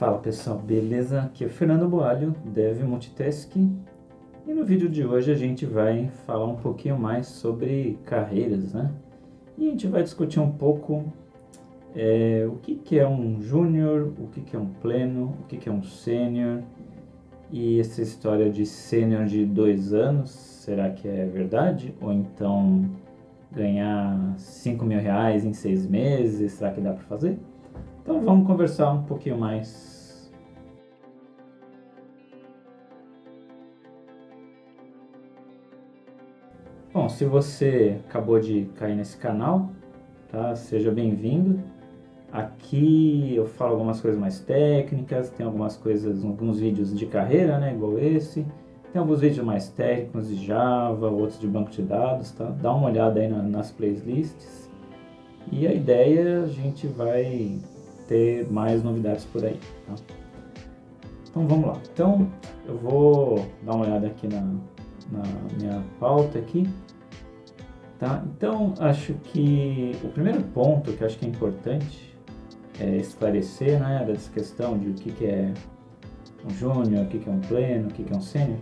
Fala pessoal, beleza? Aqui é o Fernando Boalho, Dev Multitasking, e no vídeo de hoje a gente vai falar um pouquinho mais sobre carreiras, né? E a gente vai discutir um pouco o que é um júnior, o que é um pleno, o que é um sênior, e essa história de sênior de 2 anos, será que é verdade? Ou então ganhar R$ 5.000 em 6 meses, será que dá para fazer? Então vamos conversar um pouquinho mais. Bom, se você acabou de cair nesse canal, tá? Seja bem-vindo. Aqui eu falo algumas coisas mais técnicas, tem algumas coisas, alguns vídeos de carreira, né? Igual esse. Tem alguns vídeos mais técnicos de Java, outros de banco de dados, tá? Dá uma olhada aí nas playlists. E a ideia é a gente vai ter mais novidades por aí, tá? Então vamos lá. Então eu vou dar uma olhada aqui na minha pauta aqui, tá? Então acho que o primeiro ponto que eu acho que é importante é esclarecer, né, dessa questão de o que é um júnior, o que é um pleno, o que é um sênior.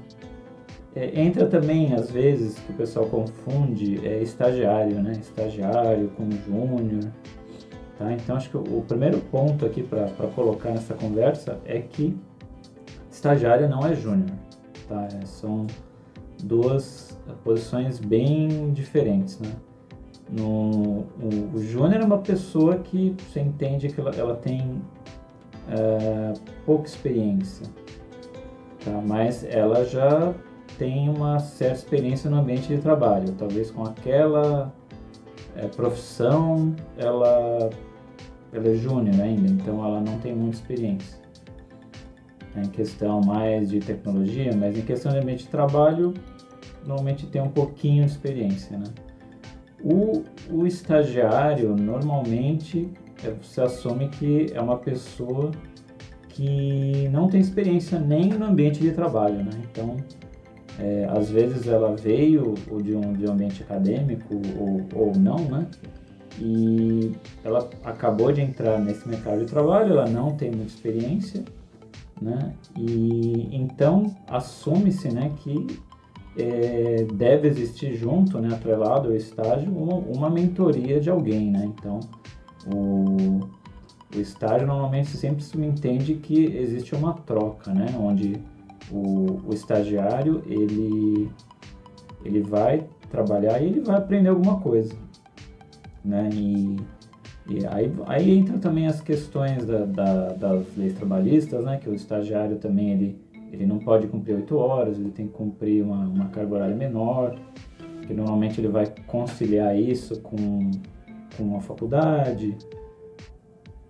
Entra também às vezes que o pessoal confunde estagiário, né? Estagiário com júnior, tá? Então acho que o primeiro ponto aqui para colocar nessa conversa é que estagiário não é júnior, tá? São duas posições bem diferentes, né? O júnior é uma pessoa que você entende que ela tem pouca experiência, tá? Mas ela já tem uma certa experiência no ambiente de trabalho, talvez com aquela profissão ela é júnior ainda, então ela não tem muita experiência em questão mais de tecnologia, mas em questão de ambiente de trabalho, normalmente tem um pouquinho de experiência, né? O estagiário, normalmente, você assume que é uma pessoa que não tem experiência nem no ambiente de trabalho, né? Então, às vezes ela veio de um ambiente acadêmico ou não, né? E ela acabou de entrar nesse mercado de trabalho, ela não tem muita experiência, né? E então assume-se, né, que deve existir junto, né, atrelado ao estágio, uma mentoria de alguém, né? Então o estágio normalmente sempre se entende que existe uma troca, né, onde o estagiário ele vai trabalhar e ele vai aprender alguma coisa, né? E aí entra também as questões das leis trabalhistas, né? Que o estagiário também ele não pode cumprir 8 horas, ele tem que cumprir uma carga horária menor, que normalmente ele vai conciliar isso com a faculdade.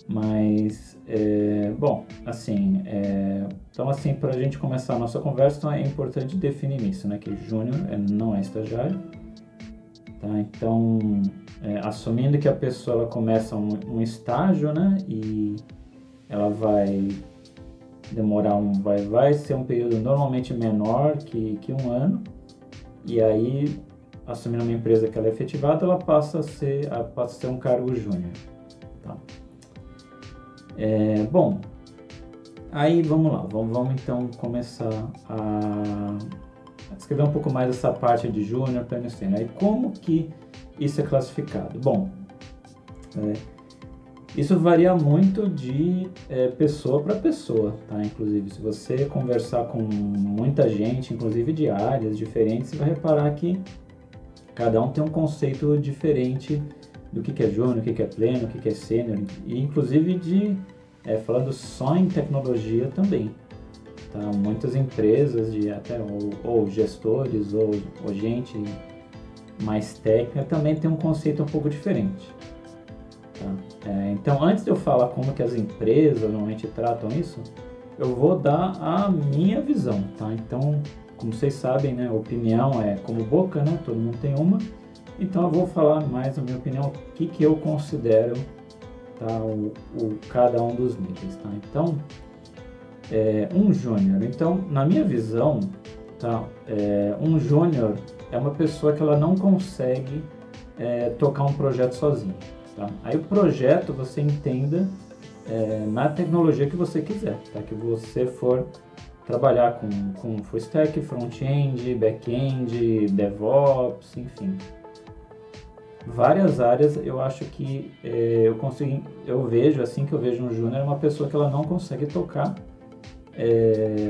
Mas, bom, assim, então assim, para a gente começar a nossa conversa, então é importante definir isso, né? Que júnior não é estagiário, tá? Então, assumindo que a pessoa ela começa um estágio, né, e ela vai demorar vai ser um período normalmente menor que 1 ano, e aí, assumindo uma empresa que ela é efetivada, ela passa a ser um cargo júnior, tá? Bom, aí vamos lá, vamos então começar a descrever um pouco mais essa parte de júnior, pleno e sênior. Aí como que isso é classificado? Bom, isso varia muito de pessoa para pessoa, tá? Inclusive, se você conversar com muita gente, inclusive de áreas diferentes, você vai reparar que cada um tem um conceito diferente do que é júnior, o que é pleno, o que é sênior, e inclusive falando só em tecnologia também. Tá? Muitas empresas, ou gestores, ou gente mais técnica, também tem um conceito um pouco diferente. Tá? Então, antes de eu falar como que as empresas normalmente tratam isso, eu vou dar a minha visão. Tá? Então, como vocês sabem, né, opinião é como boca, né? Todo mundo tem uma. Então, eu vou falar mais a minha opinião, o que eu considero, tá, cada um dos níveis. Tá? Então, um júnior. Então, na minha visão, tá, um júnior é uma pessoa que ela não consegue tocar um projeto sozinho. Tá? Aí o projeto, você entenda na tecnologia que você quiser, tá? Que você for trabalhar com full stack, front-end, back-end, DevOps, enfim. Várias áreas. Eu acho que eu vejo um júnior, uma pessoa que ela não consegue tocar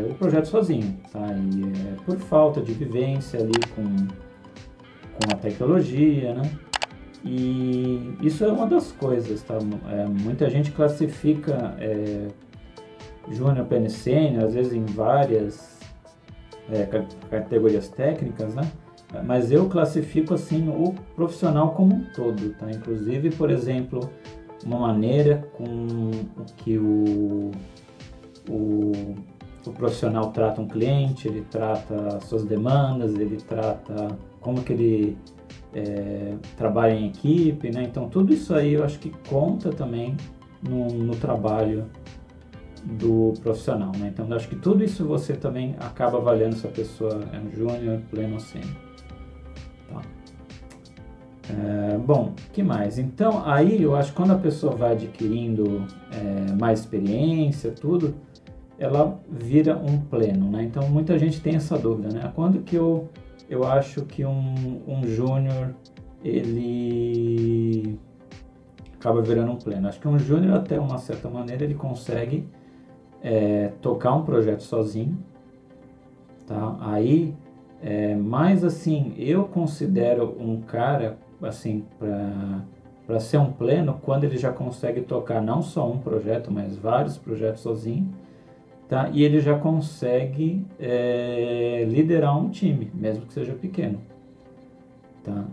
o projeto sozinho, tá? E por falta de vivência ali com a tecnologia, né? E isso é uma das coisas, tá? Muita gente classifica júnior, pleno, sênior, às vezes em várias categorias técnicas, né? Mas eu classifico assim o profissional como um todo, tá? Inclusive, por exemplo, uma maneira com que o profissional trata um cliente, ele trata as suas demandas, ele trata como que ele trabalha em equipe, né? Então tudo isso aí eu acho que conta também no trabalho do profissional, né? Então eu acho que tudo isso você também acaba avaliando se a pessoa é um júnior, pleno ou sênior. Tá. Bom, que mais? Então aí eu acho que quando a pessoa vai adquirindo mais experiência, tudo, ela vira um pleno, né? Então muita gente tem essa dúvida, né? Quando que eu acho que um júnior ele acaba virando um pleno? Acho que um júnior, até uma certa maneira, ele consegue tocar um projeto sozinho, tá? Aí, mas assim, eu considero um cara assim para ser um pleno quando ele já consegue tocar não só um projeto, mas vários projetos sozinho. Tá? E ele já consegue liderar um time, mesmo que seja pequeno. Tá?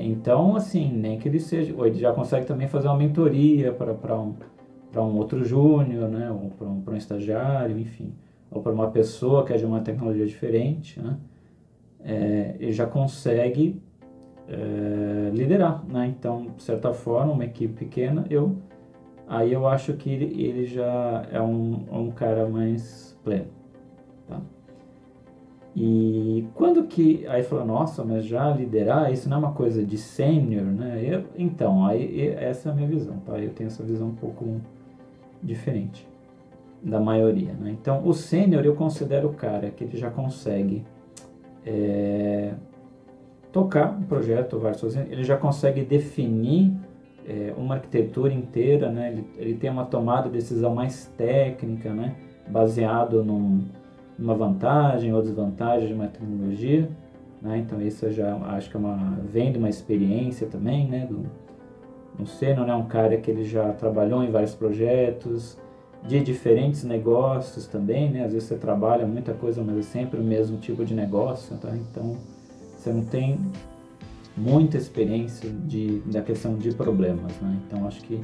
Então, assim, nem que ele seja... Ou ele já consegue também fazer uma mentoria para um outro júnior, né? Ou para um estagiário, enfim. Ou para uma pessoa que é de uma tecnologia diferente, né? Ele já consegue liderar, né? Então, de certa forma, uma equipe pequena, aí eu acho que ele já é um cara mais pleno, tá? E quando que... Aí fala, nossa, mas já liderar, isso não é uma coisa de sênior, né? Então, essa é a minha visão, tá? Eu tenho essa visão um pouco diferente da maioria, né? Então, o sênior eu considero o cara que ele já consegue tocar um projeto, ele já consegue definir uma arquitetura inteira, né? Ele tem uma tomada de decisão mais técnica, né? Baseado numa vantagem ou desvantagem de uma tecnologia, né? Então isso eu já acho que vem de uma experiência também, né? No sênior, né? Um cara que ele já trabalhou em vários projetos de diferentes negócios também, né? Às vezes você trabalha muita coisa, mas é sempre o mesmo tipo de negócio, tá? Então você não tem muita experiência da questão de problemas, né? Então acho que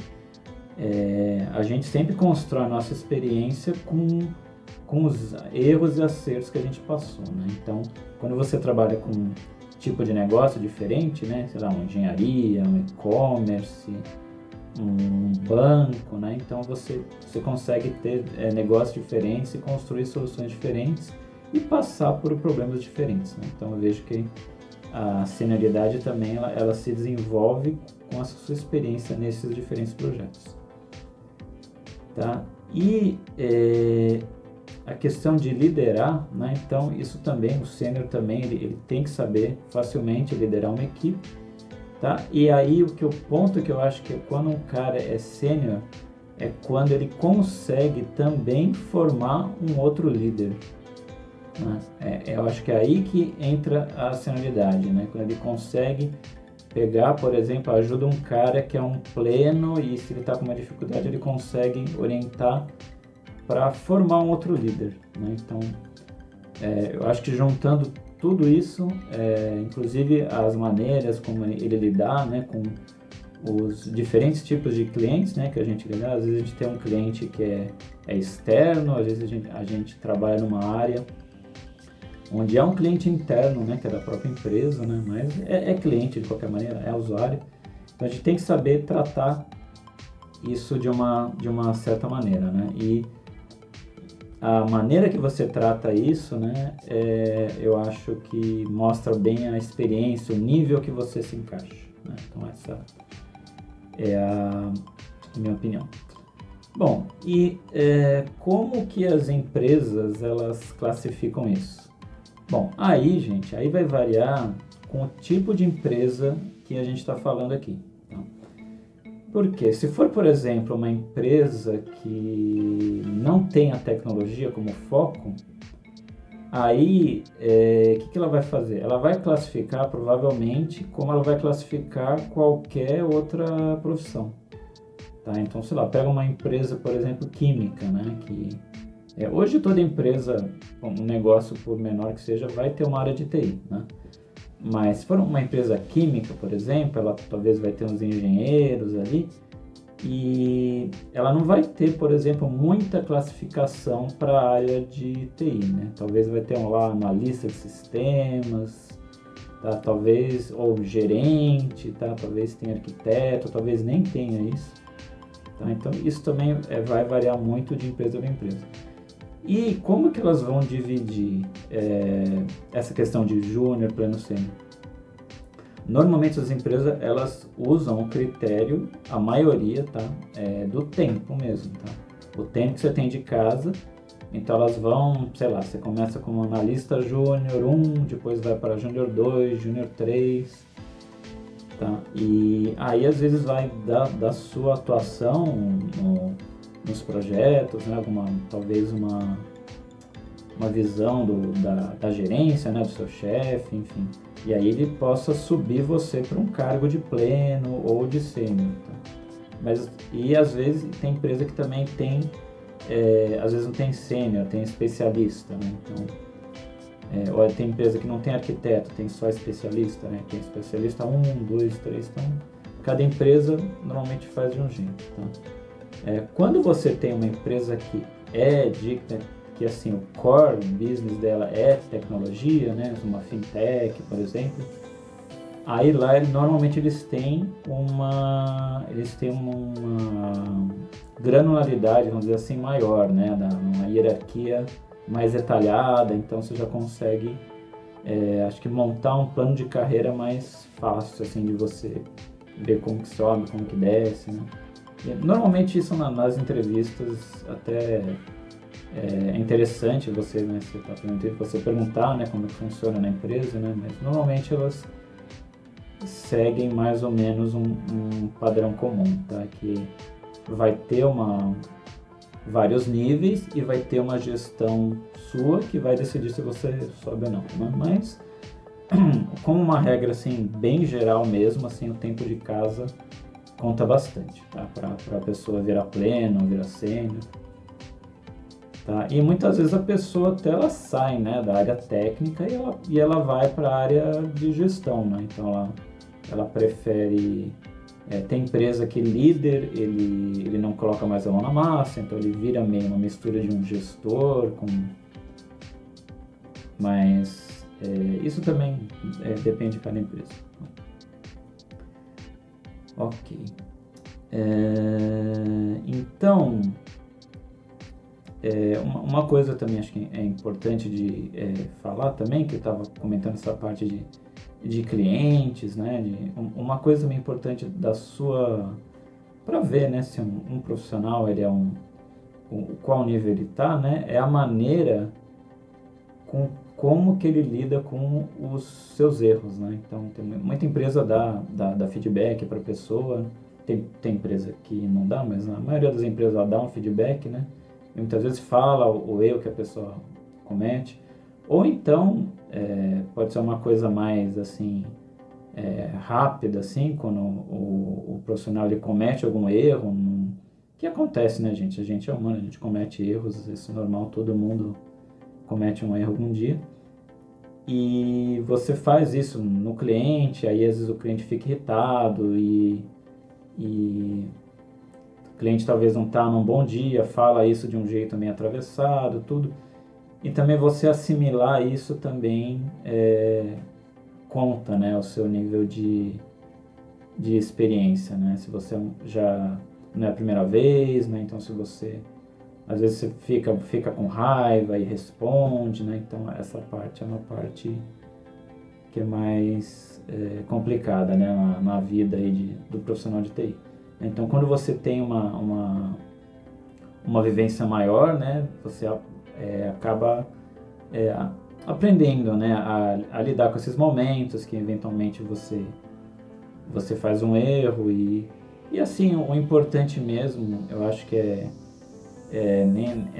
a gente sempre constrói a nossa experiência com os erros e acertos que a gente passou, né? Então quando você trabalha com um tipo de negócio diferente, né? Sei lá, uma engenharia, um e-commerce, um banco, né? Então você consegue ter negócios diferentes e construir soluções diferentes e passar por problemas diferentes, né? Então eu vejo que a senioridade também ela se desenvolve com a sua experiência nesses diferentes projetos, tá? E a questão de liderar, né? Então isso também, o sênior também ele tem que saber facilmente liderar uma equipe, tá? E aí o ponto que eu acho que quando um cara é sênior é quando ele consegue também formar um outro líder, né? Eu acho que é aí que entra a senioridade, né? Quando ele consegue pegar, por exemplo, ajuda um cara que é um pleno e se ele está com uma dificuldade ele consegue orientar para formar um outro líder, né? Então, eu acho que juntando tudo isso, inclusive as maneiras como ele lidar, né, com os diferentes tipos de clientes, né, que a gente lida. Às vezes a gente tem um cliente que é externo, às vezes a gente trabalha numa área onde é um cliente interno, né, que é da própria empresa, né, mas é cliente de qualquer maneira, é usuário. Então a gente tem que saber tratar isso de uma certa maneira, né, e a maneira que você trata isso, né, eu acho que mostra bem a experiência, o nível que você se encaixa, né? Então essa é a minha opinião. Bom, e como que as empresas elas classificam isso? Bom, aí, gente, aí vai variar com o tipo de empresa que a gente está falando aqui. Tá? Porque se for, por exemplo, uma empresa que não tem a tecnologia como foco, aí que ela vai fazer? Ela vai classificar provavelmente como ela vai classificar qualquer outra profissão. Tá? Então, sei lá, pega uma empresa, por exemplo, química, né? Que hoje toda empresa, um negócio por menor que seja, vai ter uma área de TI, né? Mas se for uma empresa química, por exemplo, ela talvez vai ter uns engenheiros ali e ela não vai ter, por exemplo, muita classificação para a área de TI, né? Talvez vai ter lá analista de sistemas, tá? Talvez, ou gerente, tá? Talvez tenha arquiteto, talvez nem tenha isso. Tá? Então, isso também vai variar muito de empresa para empresa. E como que elas vão dividir essa questão de júnior, pleno, sênior? Normalmente as empresas elas usam o critério, a maioria, tá? Do tempo mesmo, tá? O tempo que você tem de casa. Então elas vão, sei lá, você começa como analista júnior 1, depois vai para júnior 2, júnior 3, tá? E aí às vezes vai da sua atuação nos projetos, né? Talvez uma visão da gerência, né? Do seu chefe, enfim. E aí ele possa subir você para um cargo de pleno ou de sênior, tá? E às vezes tem empresa que também tem, às vezes não tem sênior, tem especialista, né? Então, ou tem empresa que não tem arquiteto, tem só especialista, né? Tem especialista 1, 2, 3, então cada empresa normalmente faz de um jeito, tá? Quando você tem uma empresa que assim, o core business dela é tecnologia, né? Uma fintech, por exemplo, aí lá normalmente eles têm uma granularidade, vamos dizer assim, maior, né? Uma hierarquia mais detalhada, então você já consegue, acho que montar um plano de carreira mais fácil, assim, de você ver como que sobe, como que desce, né? E, normalmente isso nas entrevistas até é interessante você, né, você perguntar, né, como que funciona na empresa, né? Mas normalmente elas seguem mais ou menos um padrão comum, tá? Que vai ter vários níveis e vai ter uma gestão sua que vai decidir se você sobe ou não, né? Mas como uma regra assim bem geral mesmo, assim, o tempo de casa conta bastante, tá? Para a pessoa virar pleno, virar sênior, tá? E muitas vezes a pessoa até ela sai, né, da área técnica e ela vai para a área de gestão, né? Então ela prefere. Tem empresa que líder, ele não coloca mais a mão na massa, então ele vira meio uma mistura de um gestor com... Mas isso também depende de cada empresa. Ok. Então, uma coisa também acho que é importante de falar também, que eu estava comentando essa parte de clientes, né? Uma coisa também importante para ver, né, se um profissional ele qual nível ele está, né? É a maneira como que ele lida com os seus erros, né? Então, muita empresa dá feedback para a pessoa, tem empresa que não dá, mas a maioria das empresas dá um feedback, né? E muitas vezes fala o erro que a pessoa comete, ou então pode ser uma coisa mais assim rápida, assim, quando o profissional ele comete algum erro, que acontece, né, gente? A gente é humano, a gente comete erros, isso é normal, todo mundo comete um erro algum dia. E você faz isso no cliente, aí às vezes o cliente fica irritado e o cliente talvez não está num bom dia, fala isso de um jeito meio atravessado, tudo. E também você assimilar isso também conta, né, o seu nível de experiência, né? Se você já não é a primeira vez, né? Então se você às vezes você fica com raiva e responde, né? Então essa parte é uma parte que é mais complicada, né? Na vida aí do profissional de TI. Então quando você tem uma vivência maior, né, você acaba aprendendo, né, a lidar com esses momentos que eventualmente você faz um erro e assim, o importante mesmo, eu acho que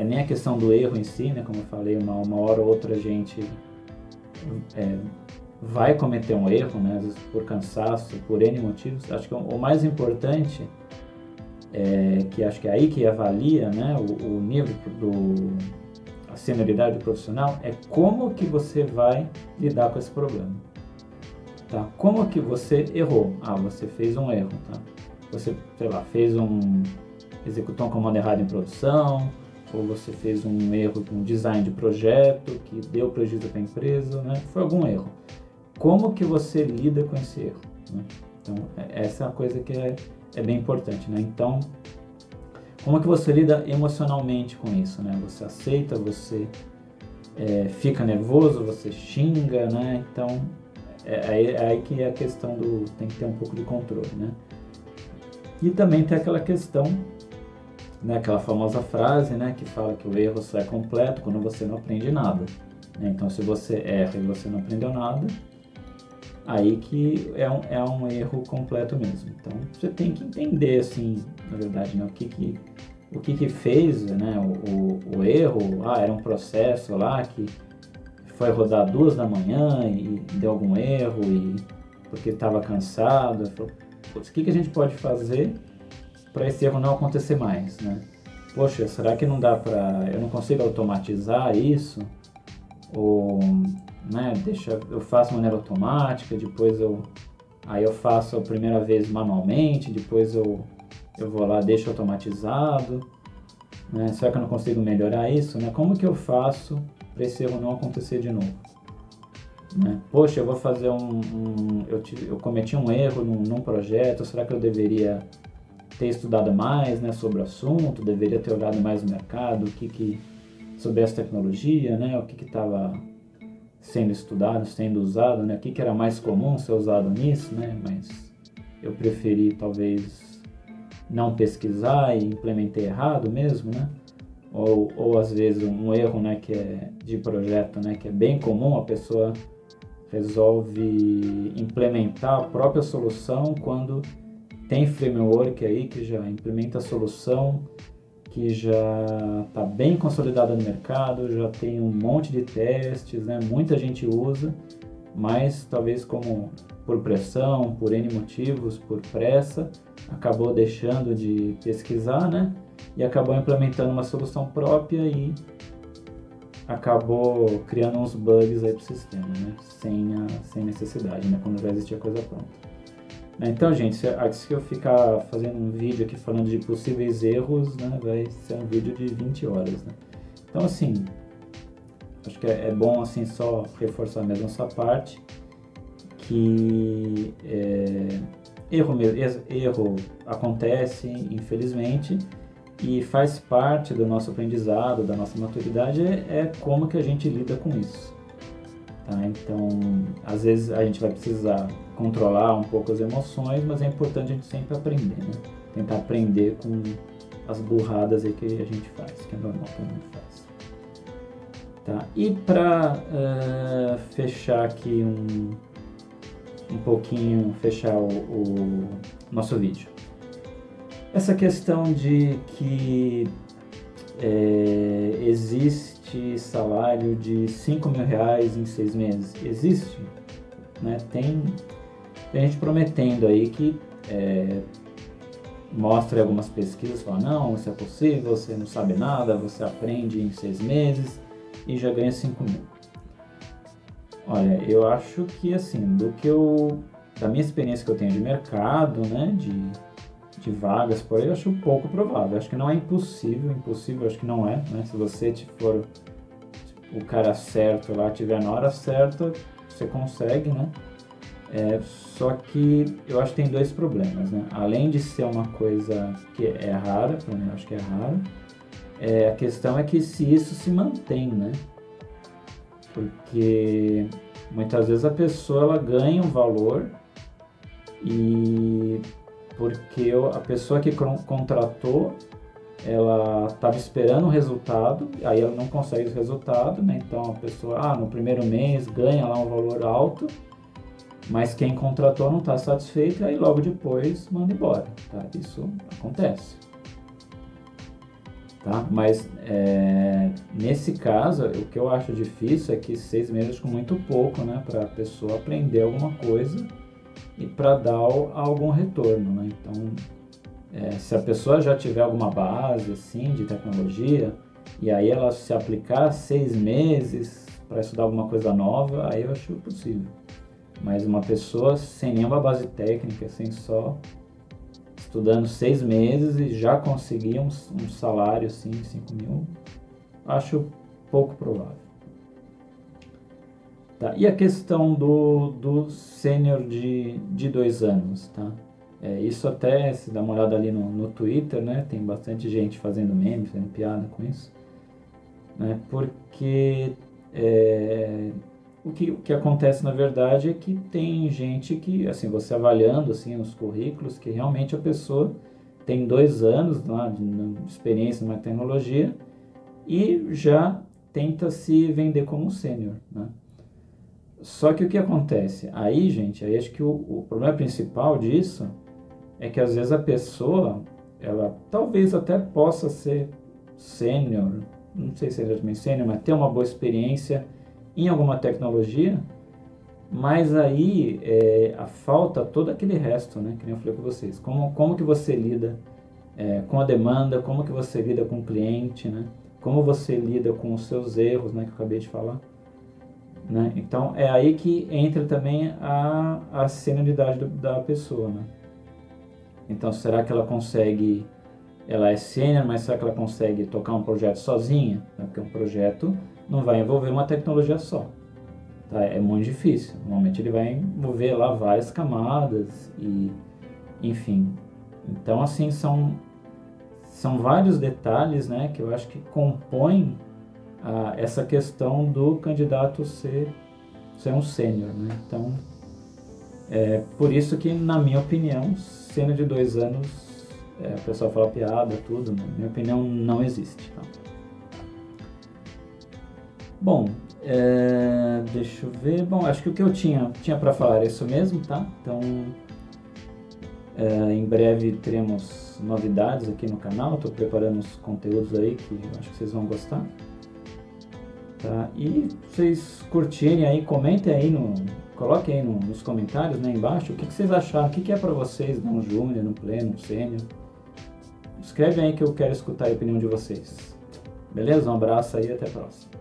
nem a questão do erro em si, né, como eu falei, uma hora ou outra a gente vai cometer um erro, né, às vezes por cansaço, por N motivos. Acho que o mais importante que acho que é aí que avalia, né, o nível a senioridade do profissional é como que você vai lidar com esse problema, tá? Como que você errou? Você fez um erro, tá? Você, sei lá, executou um comando errado em produção, ou você fez um erro com design de projeto que deu prejuízo para a empresa, né? Foi algum erro. Como que você lida com esse erro, né? Então, essa é uma coisa que é bem importante, né? Então, como que você lida emocionalmente com isso, né? Você aceita, você fica nervoso, você xinga, né? Então, é aí que é a questão tem que ter um pouco de controle, né? E também tem aquela questão, né? Aquela famosa frase, né? Que fala que o erro só é completo quando você não aprende nada, né? Então, se você erra e você não aprendeu nada, aí que é um erro completo mesmo. Então, você tem que entender, assim, na verdade, né, o que fez, né, o erro. Era um processo lá que foi rodar 2 da manhã e deu algum erro, porque estava cansado. O que a gente pode fazer para esse erro não acontecer mais, né? Poxa, será que não dá eu não consigo automatizar isso? Ou, né, eu faço de maneira automática, depois eu faço a primeira vez manualmente, depois eu vou lá, deixo automatizado, né? Será que eu não consigo melhorar isso, né? Como que eu faço para esse erro não acontecer de novo, né? Poxa, eu vou fazer eu cometi um erro num projeto, será que eu deveria ter estudado mais, né, sobre o assunto, deveria ter olhado mais no mercado, sobre essa tecnologia, né, o que estava sendo estudado, sendo usado, né, o que era mais comum ser usado nisso, né, mas eu preferi talvez não pesquisar e implementei errado mesmo, né, ou às vezes um erro, né, que é de projeto, né, que é bem comum, a pessoa resolve implementar a própria solução quando tem framework aí que já implementa a solução, que já está bem consolidada no mercado, já tem um monte de testes, né? Muita gente usa, mas talvez por pressão, por N motivos, por pressa, acabou deixando de pesquisar, né? E acabou implementando uma solução própria e acabou criando uns bugs aí para o sistema, né? Sem necessidade, né? Quando já existia coisa pronta. Então, gente, se eu ficar fazendo um vídeo aqui falando de possíveis erros, né, vai ser um vídeo de 20 horas, né? Então, assim, acho que é bom, assim, só reforçar mesmo essa parte, que erro acontece, infelizmente, e faz parte do nosso aprendizado, da nossa maturidade, como que a gente lida com isso. Tá? Então, às vezes a gente vai precisar controlar um pouco as emoções, mas é importante a gente sempre aprender, né? Tentar aprender com as burradas aí que a gente faz, que é normal que a gente faz. Tá? E para fechar aqui um pouquinho, fechar o nosso vídeo. Essa questão de que existe salário de R$5.000 em 6 meses. Existe, né? Tem gente prometendo aí que mostra algumas pesquisas, fala, não, isso é possível, você não sabe nada, você aprende em 6 meses e já ganha 5.000. Olha, eu acho que assim, da minha experiência que eu tenho de mercado, né, de vagas por aí, eu acho pouco provável. Acho que não é impossível, acho que não é, né? Se você for o cara certo lá, tiver na hora certa, você consegue, né? Só que eu acho que tem 2 problemas, né? Além de ser uma coisa que é rara, para mim eu acho que é raro, a questão é que se isso se mantém, né? Porque muitas vezes a pessoa ela ganha um valor porque a pessoa que contratou ela estava esperando um resultado, aí ela não consegue esse resultado, né? Então a pessoa, no primeiro mês ganha lá um valor alto, mas quem contratou não está satisfeito, e aí logo depois manda embora, tá? Isso acontece. Tá? Mas nesse caso, o que eu acho difícil é que 6 meses com muito pouco, né? Para a pessoa aprender alguma coisa e para dar algum retorno, né? Então, se a pessoa já tiver alguma base assim de tecnologia e aí ela se aplicar 6 meses para estudar alguma coisa nova, aí eu acho possível. Mas uma pessoa sem nenhuma base técnica, assim, só estudando 6 meses e já conseguir um salário assim de 5 mil, acho pouco provável. Tá? E a questão do sênior de 2 anos, tá? Isso até, se dá uma olhada ali no Twitter, né? Tem bastante gente fazendo meme, fazendo piada com isso, né? Porque o que acontece na verdade é que tem gente que, assim, você avaliando assim, os currículos, que realmente a pessoa tem 2 anos lá, de experiência numa tecnologia e já tenta se vender como sênior, né? Só que o que acontece? Aí, gente, aí acho que o problema principal disso é que às vezes a pessoa, ela talvez até possa ser sênior, não sei se é exatamente sênior, mas ter uma boa experiência em alguma tecnologia, mas aí falta todo aquele resto, né, que nem eu falei com vocês. Como que você lida com a demanda, como que você lida com o cliente, né, como você lida com os seus erros, né, que eu acabei de falar. Né? Então é aí que entra também a senioridade da pessoa, né? Então será que ela consegue, ela é sênior, mas será que ela consegue tocar um projeto sozinha? Porque um projeto não vai envolver uma tecnologia só, tá? É muito difícil, normalmente ele vai envolver lá várias camadas e enfim. Então assim, são vários detalhes, né, que eu acho que compõem essa questão do candidato ser um sênior, né? Então, por isso que, na minha opinião, sênior de 2 anos, o pessoal fala piada, tudo, na minha opinião, não existe. Tá? Bom, deixa eu ver. Bom, acho que o que eu tinha para falar é isso mesmo, tá? Então, em breve teremos novidades aqui no canal. Estou preparando uns conteúdos aí que eu acho que vocês vão gostar. Tá? E vocês curtirem aí, comentem aí, coloquem aí nos comentários, né, embaixo, o que vocês acharam, o que é para vocês, um júnior, um pleno, um sênior. Escreve aí que eu quero escutar a opinião de vocês. Beleza? Um abraço aí e até a próxima.